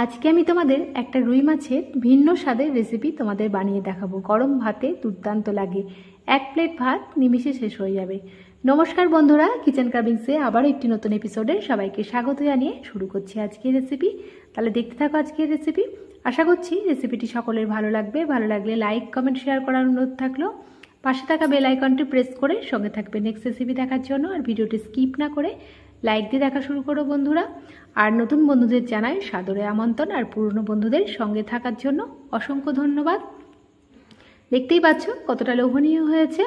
আজকে আমি তোমাদের একটা রুই মাছের ভিন্ন স্বাদের রেসিপি তোমাদের বানিয়ে দেখাবো। গরম ভাতে দুর্দান্ত লাগে, এক প্লেট ভাত নিমিষে শেষ হয়ে যাবে। নমস্কার বন্ধুরা, কিচেন কার্ভিংসে আবারও একটি নতুন এপিসোডে সবাইকে স্বাগত জানিয়ে শুরু করছি আজকের রেসিপি। তাহলে দেখতে থাকো আজকের রেসিপি। আশা করছি রেসিপিটি সকলের ভালো লাগবে। ভালো লাগলে লাইক কমেন্ট শেয়ার করার অনুরোধ থাকলো। পাশে থাকা বেল আইকনটি প্রেস করে সঙ্গে থাকবে নেক্সট রেসিপি দেখার জন্য। আর ভিডিওটি স্কিপ না করে লাইক দিয়ে দেখা শুরু করো বন্ধুরা। আর নতুন বন্ধুদের জানাই সাদরে আমন্ত্রণ, আর পুরনো বন্ধুদের সঙ্গে থাকার জন্য অসংখ্য ধন্যবাদ। দেখতেই পাচ্ছ কতটা লোভনীয় হয়েছে।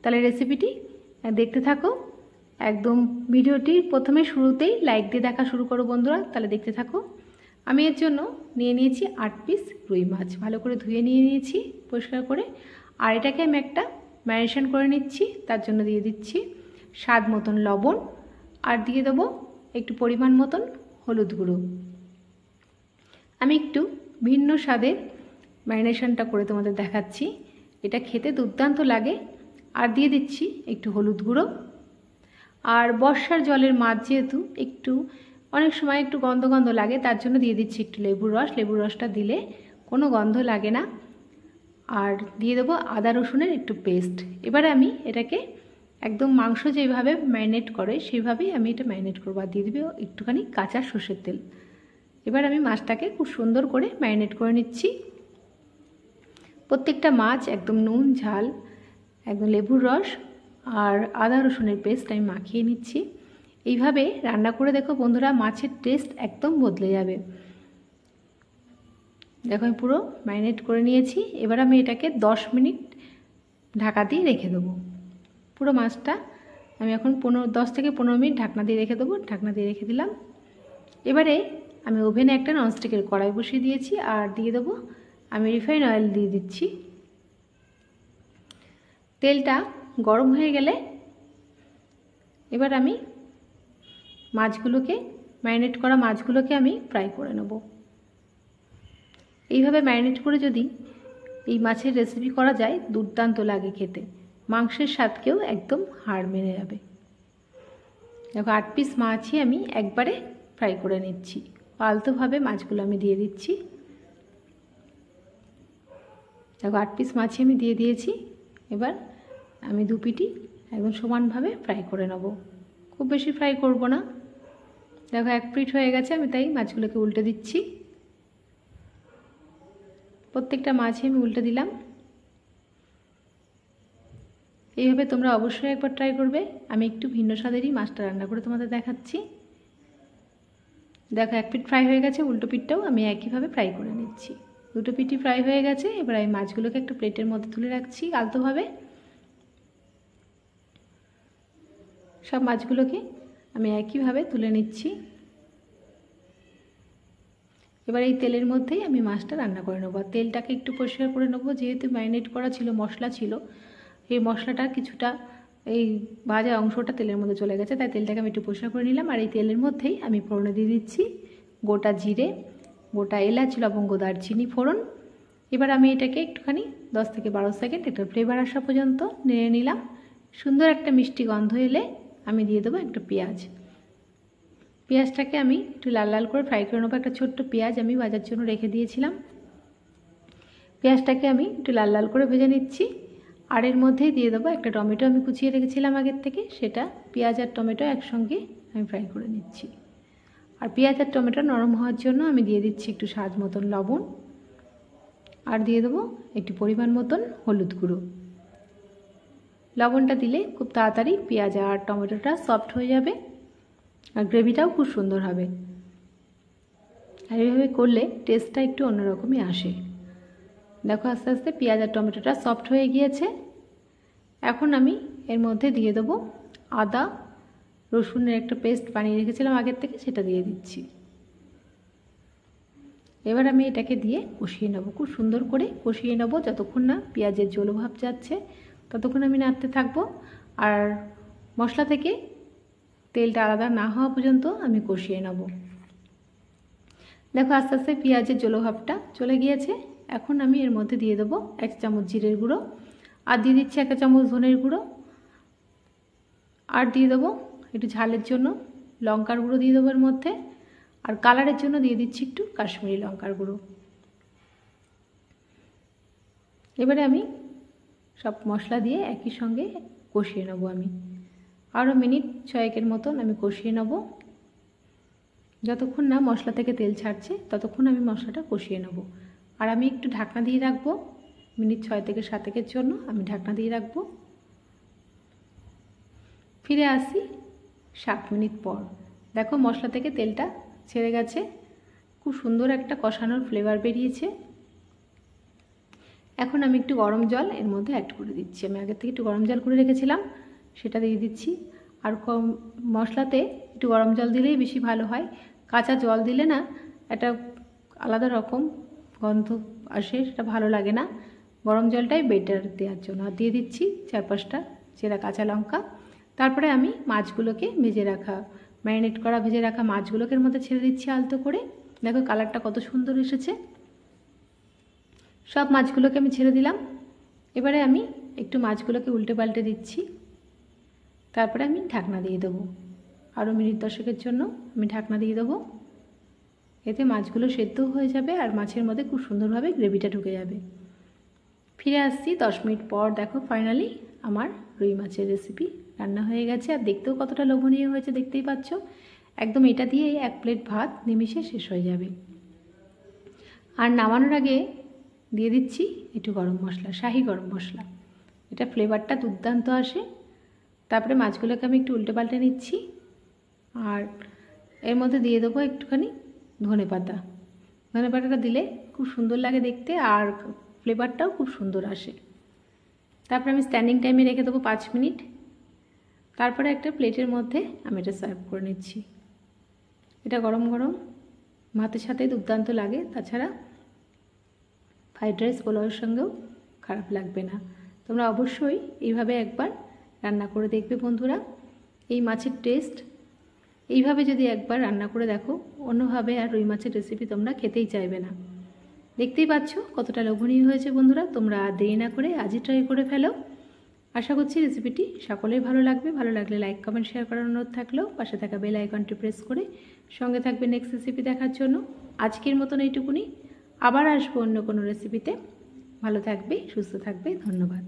তাহলে রেসিপিটি দেখতে থাকো একদম। ভিডিওটির প্রথমে শুরুতেই লাইক দিয়ে দেখা শুরু করো বন্ধুরা। তাহলে দেখতে থাকো। আমি এর জন্য নিয়ে নিয়েছি 8 পিস রুই মাছ, ভালো করে ধুয়ে নিয়ে নিয়েছি পরিষ্কার করে। আর এটাকে আমি একটা ম্যারিনেশন করে নিচ্ছি। তার জন্য দিয়ে দিচ্ছি স্বাদ মতন লবণ, আর দিয়ে দেবো একটু পরিমাণ মতন হলুদ গুঁড়ো। আমি একটু ভিন্ন স্বাদের ম্যারিনেশনটা করে তোমাদের দেখাচ্ছি, এটা খেতে দুর্দান্ত লাগে। আর দিয়ে দিচ্ছি একটু হলুদ গুঁড়ো। আর বর্ষার জলের মাছ যেহেতু একটু অনেক সময় একটু গন্ধ গন্ধ লাগে, তার জন্য দিয়ে দিচ্ছি একটু লেবুর রস। লেবুর রসটা দিলে কোনো গন্ধ লাগে না। আর দিয়ে দেবো আদা রসুনের একটু পেস্ট। এবারে আমি এটাকে একদম মাংস যেভাবে ম্যারিনেট করে সেইভাবেই আমি এটা ম্যারিনেট করবো। আর দিয়ে দেবো একটুখানি কাঁচা সর্ষের তেল। এবার আমি মাছটাকে খুব সুন্দর করে ম্যারিনেট করে নিচ্ছি। প্রত্যেকটা মাছ একদম নুন ঝাল, একদম লেবুর রস আর আদা রসুনের পেস্ট আমি মাখিয়ে নিচ্ছি। এইভাবে রান্না করে দেখো বন্ধুরা, মাছের টেস্ট একদম বদলে যাবে। দেখো আমি পুরো ম্যারিনেট করে নিয়েছি। এবার আমি এটাকে 10 মিনিট ঢাকা দিয়ে রেখে দেবো। পুরো মাছটা আমি এখন 10 থেকে 15 মিনিট ঢাকনা দিয়ে রেখে দেবো। ঢাকনা দিয়ে রেখে দিলাম। এবারে আমি ওভেনে একটা ননস্টিকের কড়াই বসিয়ে দিয়েছি। আর দিয়ে দেবো আমি রিফাইন অয়েল দিয়ে দিচ্ছি। তেলটা গরম হয়ে গেলে এবার আমি মাছগুলোকে, ম্যারিনেট করা মাছগুলোকে আমি ফ্রাই করে নেব। এইভাবে ম্যারিনেট করে যদি এই মাছের রেসিপি করা যায় দুর্দান্ত লাগে খেতে, মাংসের স্বাদকেও একদম হাড় মেরে যাবে। দেখো 8 পিস মাছই আমি একবারে ফ্রাই করে নিচ্ছি। আলতোভাবে মাছগুলো আমি দিয়ে দিচ্ছি। দেখো 8 পিস মাছই আমি দিয়ে দিয়েছি। এবার আমি 2 পিটি একদম সমানভাবে ফ্রাই করে নেব। খুব বেশি ফ্রাই করব না। দেখো 1 পিট হয়ে গেছে, আমি তাই মাছগুলোকে উল্টে দিচ্ছি। প্রত্যেকটা মাছই আমি উল্টে দিলাম। এইভাবে তোমরা অবশ্যই একবার ট্রাই করবে। আমি একটু ভিন্ন স্বাদেরই মাছটা রান্না করে তোমাদের দেখাচ্ছি। দেখো 1 পিট ফ্রাই হয়ে গেছে, উল্টো পিঠটাও আমি একইভাবে ফ্রাই করে নিচ্ছি। 2টো পিঠই ফ্রাই হয়ে গেছে। এবার আমি মাছগুলোকে একটা প্লেটের মধ্যে তুলে রাখছি আলতোভাবে। সব মাছগুলোকে আমি একইভাবে তুলে নিচ্ছি। এবার এই তেলের মধ্যেই আমি মাছটা রান্না করে নেবো। তেলটাকে একটু পরিষ্কার করে নেবো, যেহেতু ম্যারিনেট করা ছিল, মশলা ছিল, এই মশলাটা কিছুটা এই ভাজা অংশটা তেলের মধ্যে চলে গেছে, তাই তেলটাকে আমি একটু পরিষ্কার করে নিলাম। আর এই তেলের মধ্যেই আমি ফোড়নে দিয়ে দিচ্ছি গোটা জিরে, গোটা এলাচ, লবঙ্গ, দারচিনি ফোড়ন। এবার আমি এটাকে একটুখানি 10 থেকে 12 সেকেন্ড একটা ফ্লেভার আসা পর্যন্ত নেড়ে নিলাম। সুন্দর একটা মিষ্টি গন্ধ এলে আমি দিয়ে দেবো একটা পেঁয়াজ। পেঁয়াজটাকে আমি একটু লাল লাল করে ফ্রাই করে নেবো। একটা ছোট্ট পেঁয়াজ আমি ভাজার জন্য রেখে দিয়েছিলাম। পেঁয়াজটাকে আমি একটু লাল লাল করে ভেজে নিচ্ছি। আর এর মধ্যেই দিয়ে দেবো একটা টমেটো আমি কুচিয়ে রেখেছিলাম আগের থেকে, সেটা পেঁয়াজ আর টমেটো একসঙ্গে আমি ফ্রাই করে নিচ্ছি। আর পেঁয়াজ আর টমেটো নরম হওয়ার জন্য আমি দিয়ে দিচ্ছি একটু স্বাদ মতন লবণ। আর দিয়ে দেবো একটু পরিমাণ মতন হলুদ গুঁড়ো। লবণটা দিলে খুব তাড়াতাড়ি পেঁয়াজ আর টমেটোটা সফট হয়ে যাবে, আর গ্রেভিটাও খুব সুন্দর হবে। আর এইভাবে করলে টেস্টটা একটু অন্যরকমই আসে। দেখো আস্তে আস্তে পেঁয়াজ আর টমেটোটা সফট হয়ে গিয়েছে। এখন আমি এর মধ্যে দিয়ে দেবো আদা রসুনের একটা পেস্ট বানিয়ে রেখেছিলাম আগের থেকে, সেটা দিয়ে দিচ্ছি। এবার আমি এটাকে দিয়ে কষিয়ে নেবো, খুব সুন্দর করে কষিয়ে নেবো। যতক্ষণ না পেঁয়াজের জলভাব যাচ্ছে ততক্ষণ আমি নাড়তে থাকবো। আর মশলা থেকে তেলটা আলাদা না হওয়া পর্যন্ত আমি কষিয়ে নেব। দেখো আস্তে আস্তে পেঁয়াজের জলভাবটা চলে গিয়েছে। এখন আমি এর মধ্যে দিয়ে দেবো 1 চামচ জিরের গুঁড়ো, আর দিয়ে দিচ্ছি 1 চামচ ধনের গুঁড়ো, আর দিয়ে দেবো একটু ঝালের জন্য লঙ্কার গুঁড়ো দিয়ে দেবো এর মধ্যে, আর কালারের জন্য দিয়ে দিচ্ছি একটু কাশ্মীরি লঙ্কার গুঁড়ো। এবারে আমি সব মশলা দিয়ে একই সঙ্গে কষিয়ে নেব। আমি আরও মিনিট 6 মতন আমি কষিয়ে নেব। যতক্ষণ না মশলা থেকে তেল ছাড়ছে ততক্ষণ আমি মশলাটা কষিয়ে নেব। আর আমি একটু ঢাকনা দিয়ে রাখবো, মিনিট 6 থেকে 7 জন্য আমি ঢাকনা দিয়ে রাখবো। ফিরে আসি 7 মিনিট পর। দেখো মশলা থেকে তেলটা ছেড়ে গেছে, খুব সুন্দর একটা কষানোর ফ্লেভার বেরিয়েছে। এখন আমি একটু গরম জল এর মধ্যে অ্যাড করে দিচ্ছি। আমি আগে থেকে একটু গরম জল করে রেখেছিলাম, সেটা দিয়ে দিচ্ছি। আর মশলাতে একটু গরম জল দিলেই বেশি ভালো হয়, কাঁচা জল দিলে না একটা আলাদা রকম গন্ধ আসে, সেটা ভালো লাগে না। গরম জলটাই বেটার দেওয়ার জন্য। আর দিয়ে দিচ্ছি 4-5টা চেরা কাঁচা লঙ্কা। তারপরে আমি মাছগুলোকে ম্যারিনেট করা ভেজে রাখা মাছগুলোকে এর মধ্যে ছেড়ে দিচ্ছি আলতো করে। দেখো কালারটা কত সুন্দর এসেছে। সব মাছগুলোকে আমি ছেড়ে দিলাম। এবারে আমি একটু মাছগুলোকে উল্টে পাল্টে দিচ্ছি। তারপরে আমি ঢাকনা দিয়ে দেবো, আরও মিনিট 10 জন্য আমি ঢাকনা দিয়ে দেবো। এতে মাছগুলো সেদ্ধও হয়ে যাবে আর মাছের মধ্যে খুব সুন্দরভাবে গ্রেভিটা ঢুকে যাবে। ফিরে আসছি 10 মিনিট পর। দেখো ফাইনালি আমার রুই মাছের রেসিপি রান্না হয়ে গেছে। আর দেখতেও কতটা লোভনীয় হয়েছে দেখতেই পাচ্ছ। একদম এটা দিয়ে 1 প্লেট ভাত নিমিষে শেষ হয়ে যাবে। আর নামানোর আগে দিয়ে দিচ্ছি একটু গরম মশলা, শাহি গরম মশলা। এটা ফ্লেভারটা দুর্দান্ত আসে। তারপরে মাছগুলোকে আমি একটু উল্টে পাল্টে নিচ্ছি। আর এর মধ্যে দিয়ে দেবো একটুখানি ধনেপাতা। ধনেপাতাটা দিলে খুব সুন্দর লাগে দেখতে, আর ফ্লেভারটাও খুব সুন্দর আসে। তারপরে আমি স্ট্যান্ডিং টাইমে রেখে দেবো 5 মিনিট। তারপরে একটা প্লেটের মধ্যে আমি এটা সার্ভ করে নিচ্ছি। এটা গরম গরম ভাতের সাথে দুর্দান্ত লাগে। তাছাড়া ফ্রাইড রাইস পোলাওয়ের সঙ্গেও খারাপ লাগবে না। তোমরা অবশ্যই এইভাবে একবার রান্না করে দেখবে বন্ধুরা। এই মাছের টেস্ট এইভাবে যদি একবার রান্না করে দেখো, অন্যভাবে আর রুই মাছের রেসিপি তোমরা খেতেই চাইবে না। দেখতেই পাচ্ছ কতটা লোভনীয় হয়েছে বন্ধুরা। তোমরা দেরি না করে আজই ট্রাই করে ফেলো। আশা করছি রেসিপিটি সকলেই ভালো লাগবে। ভালো লাগলে লাইক কমেন্ট শেয়ার করার অনুরোধ থাকলেও পাশে থাকা বেল আইকনটি প্রেস করে সঙ্গে থাকবে নেক্সট রেসিপি দেখার জন্য। আজকের মতন এইটুকুনি, আবার আসবো অন্য কোনো রেসিপিতে। ভালো থাকবে, সুস্থ থাকবে, ধন্যবাদ।